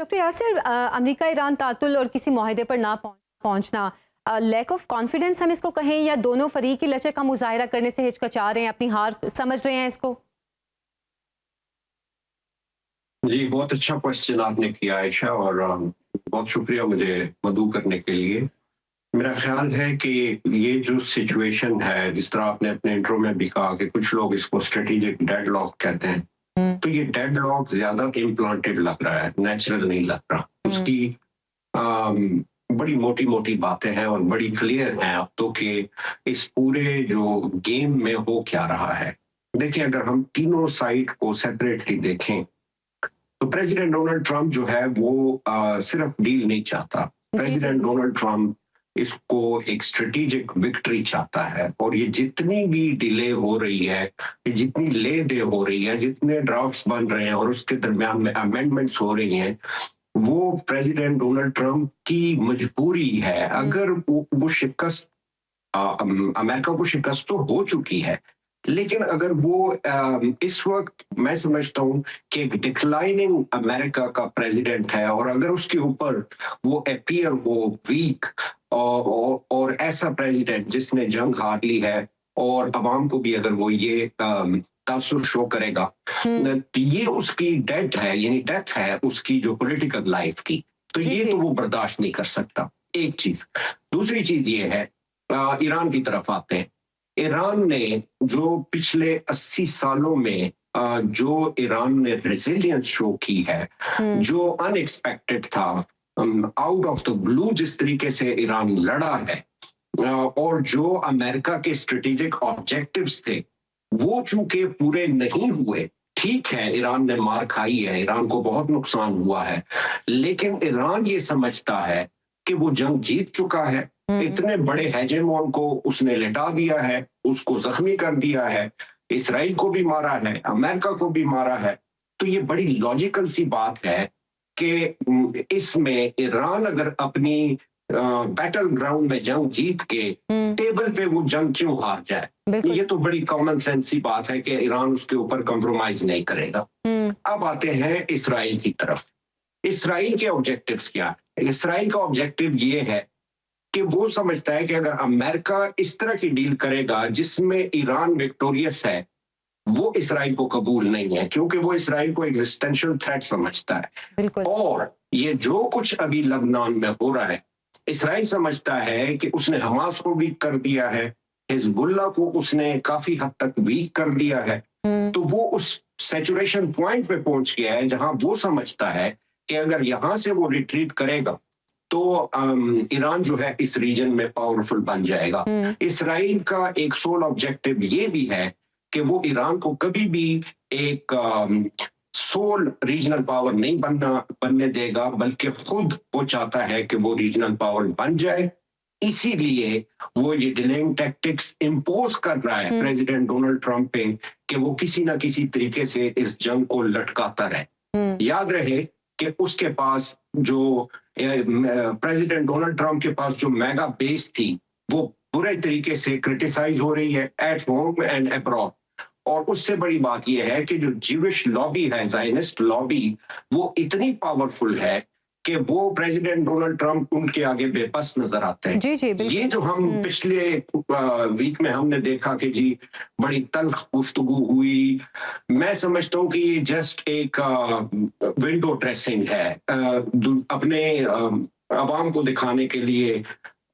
Doctor Yasir, America Iran तातुल और किसी मुआहदे पर ना पहुंचना, लैक ऑफ कॉन्फिडेंस हम इसको कहें, या दोनों फरीक की लचक का मुजाहिरा करने से हिचकिचा रहे हैं, अपनी हार समझ रहे हैं इसको? जी, बहुत अच्छा क्वेश्चन आपने किया आयशा, और बहुत शुक्रिया मुझे मदऊ करने के लिए। मेरा ख्याल है कि ये जो सिचुएशन है, जिस तरह आपने अपने इंट्रो में भी कहा कि कुछ लोग इसको स्ट्रेटेजिक डेडलॉक कहते हैं, तो ये डेडलॉक ज़्यादा इम्प्लांटेड लग रहा है, नेचुरल नहीं लग रहा। उसकी बड़ी मोटी-मोटी बातें हैं और बड़ी क्लियर हैं अब तो कि इस पूरे जो गेम में हो क्या रहा है। देखिए, अगर हम तीनों साइड को सेपरेटली देखें, तो प्रेसिडेंट डोनाल्ड ट्रंप जो है वो सिर्फ डील नहीं चाहता। प्रेसिडेंट डोनाल्ड ट्रंप इसको एक स्ट्रेटेजिक विक्ट्री चाहता है, और ये जितनी भी डिले हो रही है, जितनी ले दे हो रही है, जितने ड्राफ्ट्स बन रहे हैं और उसके दरमियान में अमेंडमेंट्स हो रही हैं, वो प्रेसिडेंट डोनाल्ड ट्रंप की मजबूरी है। अगर वो शिकस्त अमेरिका को शिकस्त तो हो चुकी है, लेकिन अगर वो इस वक्त मैं समझता हूं कि एक डिक्लाइनिंग अमेरिका का प्रेसिडेंट है, और अगर उसके ऊपर वो अपीयर हो वीक और ऐसा प्रेसिडेंट जिसने जंग हार ली है, और अवाम को भी अगर वो ये तासुर शो करेगा, तो ये उसकी डेथ है, यानी डेथ है उसकी जो पॉलिटिकल लाइफ की, तो ये तो वो बर्दाश्त नहीं कर सकता। एक चीज। दूसरी चीज ये है, ईरान की तरफ आते हैं। ईरान ने जो पिछले 80 सालों में जो ईरान ने रेजिलियंस शो की है, जो अनएक्सपेक्टेड था, आउट ऑफ द ब्लू जिस तरीके से ईरान लड़ा है, और जो अमेरिका के स्ट्रेटेजिक ऑब्जेक्टिव्स थे वो चूंकि पूरे नहीं हुए। ठीक है, ईरान ने मार खाई है, ईरान को बहुत नुकसान हुआ है, लेकिन ईरान ये समझता है कि वो जंग जीत चुका है। इतने बड़े हेजेमोन को उसने लिटा दिया है, उसको जख्मी कर दिया है, इसराइल को भी मारा है, अमेरिका को भी मारा है। तो ये बड़ी लॉजिकल सी बात है कि इसमें ईरान अगर अपनी बैटल ग्राउंड में जंग जीत के टेबल पे वो जंग क्यों हार जाए। ये तो बड़ी कॉमन सेंस सी बात है कि ईरान उसके ऊपर कॉम्प्रोमाइज नहीं करेगा। अब आते हैं इसराइल की तरफ। इसराइल के ऑब्जेक्टिव्स क्या है? इसराइल का ऑब्जेक्टिव ये है कि वो समझता है कि अगर अमेरिका इस तरह की डील करेगा जिसमें ईरान विक्टोरियस है, वो इसराइल को कबूल नहीं है, क्योंकि वो इसराइल को एग्जिस्टेंशियल थ्रेट समझता है। और ये जो कुछ अभी लबनान में हो रहा है, इसराइल समझता है कि उसने हमास को वीक कर दिया है, हिजबुल्ला को उसने काफी हद तक वीक कर दिया है। तो वो उस सैचुरेशन पॉइंट पे पहुंच गया है जहां वो समझता है कि अगर यहां से वो रिट्रीट करेगा तो ईरान जो है इस रीजन में पावरफुल बन जाएगा। इसराइल का एक सोल ऑब्जेक्टिव ये भी है कि वो ईरान को कभी भी एक सोल रीजनल पावर नहीं बनने देगा, बल्कि खुद वो चाहता है कि वो रीजनल पावर बन जाए। इसीलिए वो ये डिलेइंग टैक्टिक्स इंपोज कर रहा है प्रेसिडेंट डोनाल्ड ट्रंप पे कि वो किसी ना किसी तरीके से इस जंग को लटकाता रहे। याद रहे कि उसके पास जो प्रेसिडेंट डोनाल्ड ट्रंप के पास जो मेगा बेस थी, वो बुरे तरीके से क्रिटिसाइज हो रही है एट होम एंड अब्रॉड। और उससे बड़ी बात यह है कि जो ज्यूइश लॉबी है, ज़ायनिस्ट लॉबी, वो इतनी पावरफुल है कि वो प्रेसिडेंट डोनाल्ड ट्रंप उनके आगे बेबस नजर आते हैं। ये जो हम पिछले वीक में हमने देखा कि जी बड़ी तल्ख गुफ्तगू हुई, मैं समझता हूँ कि ये जस्ट एक विंडो ड्रेसिंग है, अपने अवाम को दिखाने के लिए,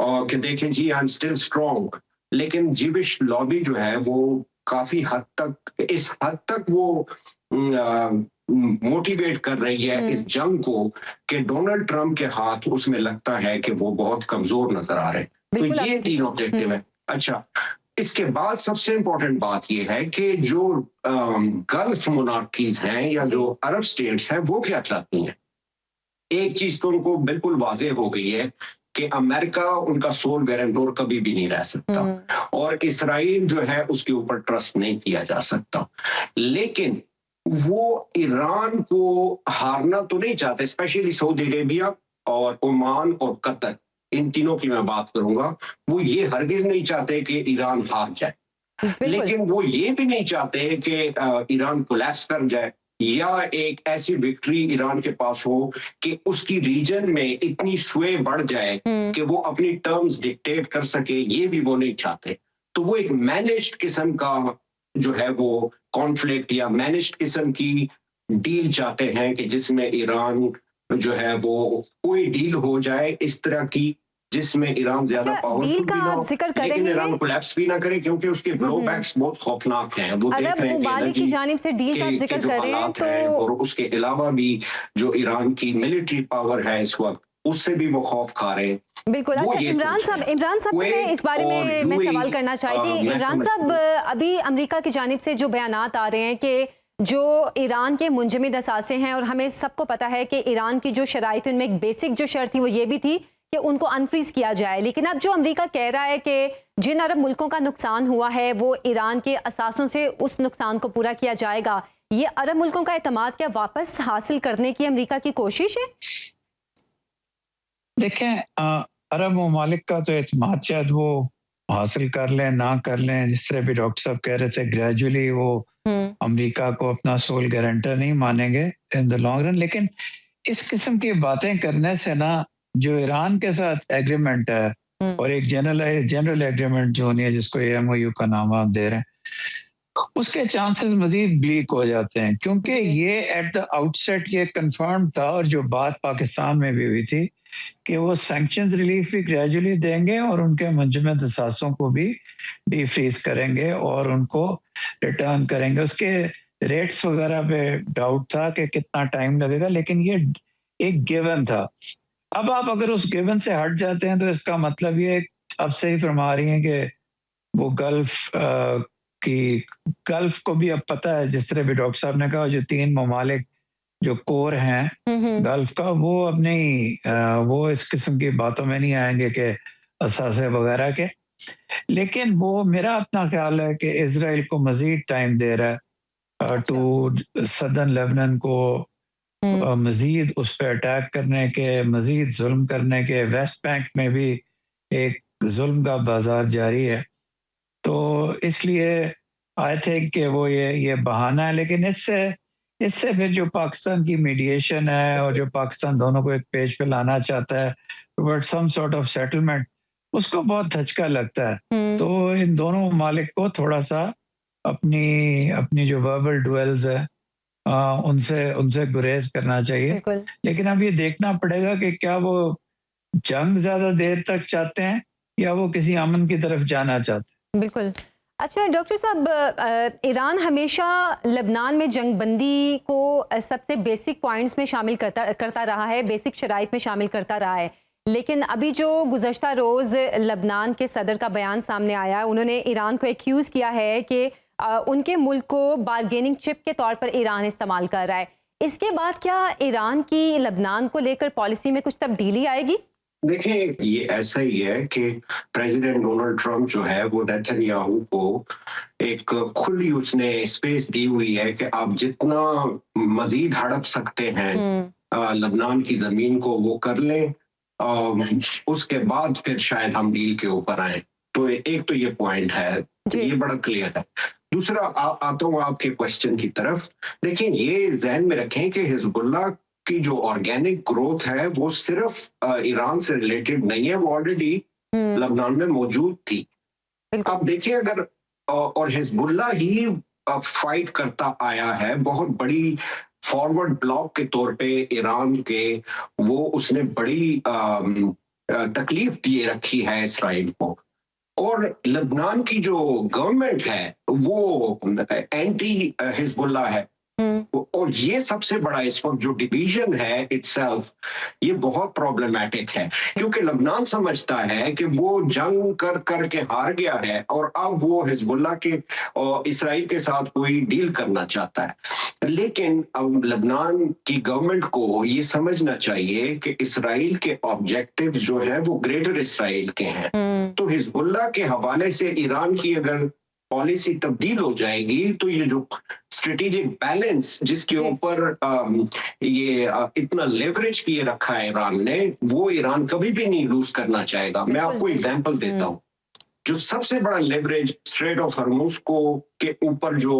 और कि देखें जी आई एम स्टिल स्ट्रॉन्ग। लेकिन ज्यूइश लॉबी जो है वो काफी हद तक, इस हद तक वो मोटिवेट कर रही है इस जंग को कि डोनाल्ड ट्रंप के हाथ उसमें लगता है कि वो बहुत कमजोर नजर आ रहे हैं। तो ये तीन ऑब्जेक्टिव है। अच्छा, इसके बाद सबसे इंपॉर्टेंट बात यह है कि जो गल्फ मोनार्कीज हैं या जो अरब स्टेट्स हैं, वो क्या चाहती हैं। एक चीज तो उनको बिल्कुल वाजे हो गई है कि अमेरिका उनका सोल गारंटर कभी भी नहीं रह सकता, और इसराइल जो है उसके ऊपर ट्रस्ट नहीं किया जा सकता। लेकिन वो ईरान को हारना तो नहीं चाहते, स्पेशली सऊदी अरेबिया और ओमान और कतर, इन तीनों की मैं बात करूंगा। वो ये हरगिज नहीं चाहते कि ईरान हार जाए, लेकिन वो ये भी नहीं चाहते कि ईरान कोलैप्स कर जाए। या एक ऐसी विक्ट्री ईरान के पास हो कि उसकी रीजन में इतनी स्वे बढ़ जाए कि वो अपनी टर्म्स डिक्टेट कर सके, ये भी वो नहीं चाहते। तो वो एक मैनेज्ड किस्म का जो है वो कॉन्फ्लिक्ट या मैनेज्ड किस्म की डील चाहते हैं कि जिसमें ईरान जो है वो कोई डील हो जाए इस तरह की जिसमें ईरान ज्यादा अच्छा, डील पावरफुल का भी ना आप हो, जिक्र कर लेकिन रहे ईरान हैं, कोलैप्स भी ना करे, क्योंकि उसके ब्लोबैक्स बहुत खौफनाक हैं। वो देख अरब रहे हैं कि ममालिक की एनर्जी जानिब से डील का आप के जिक्र जो कर रहे हैं हालात हैं तो और उसके अलावा भी जो ईरान की मिलिट्री पावर है इस वक्त, उससे भी वो खौफ खा रहे हैं। बिल्कुल। वो अच्छा, ये इमरान सोच रहे साहब, हैं। इमरान साहब से मैं इस कुवैत बारे और में मैं सवाल करना चाहती थी। मैं इमरान समझता साहब, हूँ। अभी अमेरिका की जानिब से जो बयानात आ रहे हैं कि जो ईरान के मुंजमद असासे हैं, और हमें सबको पता है कि ईरान की जो शराइत, उनमें एक बेसिक जो शर्त थी वो ये भी थी कि उनको अनफ्रीज किया जाए, लेकिन अब जो अमेरिका कह रहा है कि जिन अरब मुल्कों का नुकसान हुआ है वो ईरान के असासों से उस नुकसान को पूरा किया जाएगा, ये अरब मुल्कों का एतमाद क्या वापस हासिल करने की अमेरिका की कोशिश है? देखें, अरब ममालिक का तो एतमाद शायद वो हासिल कर लें ना कर लें, जिस तरह भी डॉक्टर साहब कह रहे थे, ग्रेजुअली वो अमेरिका को अपना सोल गारंटर नहीं मानेंगे इन द लॉन्ग रन। लेकिन इस किस्म की बातें करने से ना, जो ईरान के साथ एग्रीमेंट है और एक जनरल एग्रीमेंट जो नहीं है, जिसको एमओयू का नाम आप दे रहे हैं, उसके चांसेस मजीद ब्लीक हो जाते हैं, क्योंकि ये एट द आउटसेट ये कंफर्म था, और जो बात पाकिस्तान में भी हुई थी कि वो सैंक्शंस रिलीफ भी ग्रेजुअली देंगे और उनके मुंजमद असासों को भी डिफ्रीज करेंगे और उनको रिटर्न करेंगे। उसके रेट्स वगैरह पे डाउट था कि कितना टाइम लगेगा, लेकिन ये एक गिवन था। अब आप अगर उस गिवन से हट जाते हैं तो इसका मतलब ये आप सही फरमा रही हैं कि वो गल्फ को भी अब पता है, जिस तरह भी डॉक्टर साहब ने कहा, जो 3 ममालिक जो कोर हैं गल्फ का, वो अब नहीं, वो इस किस्म की बातों में नहीं आएंगे कि असासे वगैरह के। लेकिन वो मेरा अपना ख्याल है कि इसराइल को मजीद टाइम दे रहा है टू सदर्न लेबनान को मजीद उस पर अटैक करने के, मजीद जुल्म करने के। वेस्ट बैंक में भी एक जुल्म का बाजार जारी है, तो इसलिए आई थिंक कि वो ये बहाना है। लेकिन इससे फिर जो पाकिस्तान की मीडिएशन है और जो पाकिस्तान दोनों को एक पेज पे लाना चाहता है toward some sort of settlement, उसको बहुत धचका लगता है। तो इन दोनों ममालिक को थोड़ा सा अपनी अपनी जो वर्बल डुएल्स है उनसे उनसे गुरेज करना चाहिए। लेकिन अब ये देखना पड़ेगा कि क्या वो जंग ज्यादा देर तक चाहते हैं या वो किसी अमन की तरफ जाना चाहते हैं। बिल्कुल। अच्छा डॉक्टर साहब, ईरान हमेशा लेबनान में जंगबंदी को सबसे बेसिक पॉइंट्स में शामिल करता रहा है, बेसिक शराइत में शामिल करता रहा है, लेकिन अभी जो गुज़श्ता रोज़ लेबनान के सदर का बयान सामने आया, उन्होंने ईरान को एक्यूज़ किया है कि उनके मुल्क को बारगेनिंग चिप के तौर पर ईरान इस्तेमाल कर रहा है। इसके बाद क्या ईरान की लेबनान को लेकर पॉलिसी में कुछ तब्दीली आएगी? देखिए, ये ऐसा ही है कि प्रेसिडेंट डोनाल्ड ट्रंप जो है वो नेतन्याहू को एक खुली उसने स्पेस दी हुई है कि आप जितना मजीद हड़प सकते हैं लेबनान की जमीन को वो कर लें, उसके बाद फिर शायद हम डील के ऊपर आए। तो एक तो ये पॉइंट है, ये बड़ा क्लियर है। दूसरा आता हूँ आपके क्वेश्चन की तरफ। देखिए, ये जहन में रखें कि हिजबुल्लाह की जो ऑर्गेनिक ग्रोथ है वो सिर्फ ईरान से रिलेटेड नहीं है, वो ऑलरेडी लेबनान में मौजूद थी। अब देखिए, अगर और हिजबुल्लाह ही फाइट करता आया है, बहुत बड़ी फॉरवर्ड ब्लॉक के तौर पे ईरान के, वो उसने बड़ी तकलीफ दिए रखी है इसराइल को। और लेबनान की जो गवर्नमेंट है वो एंटी हिजबुल्लाह है, और ये सबसे बड़ा इस वक्त जो डिवीजन है इटसेल्फ, ये बहुत प्रॉब्लमैटिक है, क्योंकि लेबनान समझता है कि वो जंग कर कर के हार गया है और अब वो हिजबुल्लाह के और इसराइल के साथ कोई डील करना चाहता है। लेकिन अब लेबनान की गवर्नमेंट को ये समझना चाहिए कि इसराइल के ऑब्जेक्टिव जो है वो ग्रेटर इसराइल के हैं। तो हिजबुल्लाह के हवाले से ईरान की अगर पॉलिसी तब्दील हो जाएगी तो ये जो स्ट्रेटेजिक बैलेंस जिसके ऊपर ये इतना लेवरेज किए रखा है ईरान ने, वो ईरान कभी भी नहीं लूज करना चाहेगा। मैं आपको एग्जांपल देता हूँ। जो सबसे बड़ा लेवरेज स्ट्रेट ऑफ हॉर्मुज को के ऊपर जो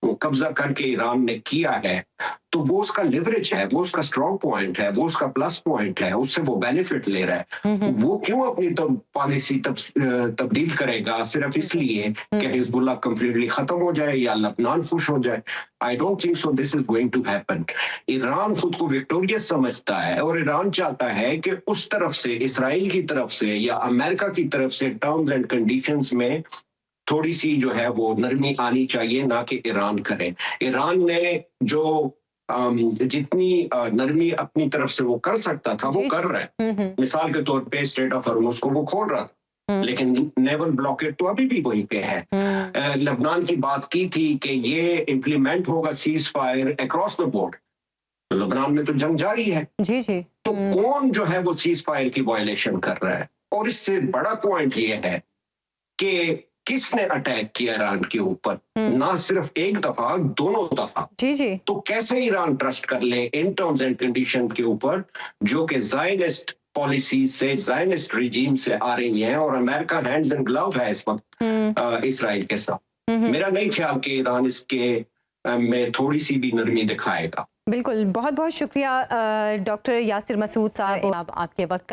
कब्जा करके ईरान ने किया है, तो वो उसका लिवरेज है, वो उसका स्ट्रॉन्ग पॉइंट है, वो उसका प्लस पॉइंट है, उससे वो बेनिफिट ले रहा है। वो क्यों अपनी पॉलिसी तब्दील करेगा सिर्फ इसलिए कि हिजबुल्लाह कंप्लीटली खत्म हो जाए या लबनान खुश हो जाए? I don't think so this is going to happen. Iran खुद को विक्टोरियस समझता है और ईरान चाहता है कि उस तरफ से, इसराइल की तरफ से या अमेरिका की तरफ से टर्म्स एंड कंडीशंस में थोड़ी सी जो है वो नरमी आनी चाहिए, ना कि ईरान करे। ईरान ने जो जितनी नरमी अपनी तरफ से वो कर सकता था वो कर रहा है। मिसाल के तौर पे स्ट्रेट ऑफ हॉर्मुज को वो खोल रहा था, लेकिन नेवल ब्लॉकेट तो अभी भी वहीं पे है। लेबनान की बात की थी कि ये इम्प्लीमेंट होगा cease fire across the board, तो लेबनान में तो जंग जारी है। जी जी। तो कौन जो है वो सीज फायर की वायलेशन कर रहा है? और इससे बड़ा पॉइंट ये है कि किसने अटैक किया ईरान के ऊपर, ना सिर्फ एक दफा, दोनों दफा। जी जी। तो कैसे ईरान ट्रस्ट कर ले इन टर्म्स एंड कंडीशन के ऊपर जो कि ज़ायनिस्ट पॉलिसी से, ज़ायनिस्ट रिजीम से आ रही हैं, और अमेरिका हैंड्स एंड ग्लव है इस वक्त इसराइल के साथ। मेरा नहीं ख्याल कि ईरान इसके में थोड़ी सी भी नरमी दिखाएगा। बिल्कुल, बहुत बहुत शुक्रिया डॉक्टर यासिर मसूद साहब, आपके वक्त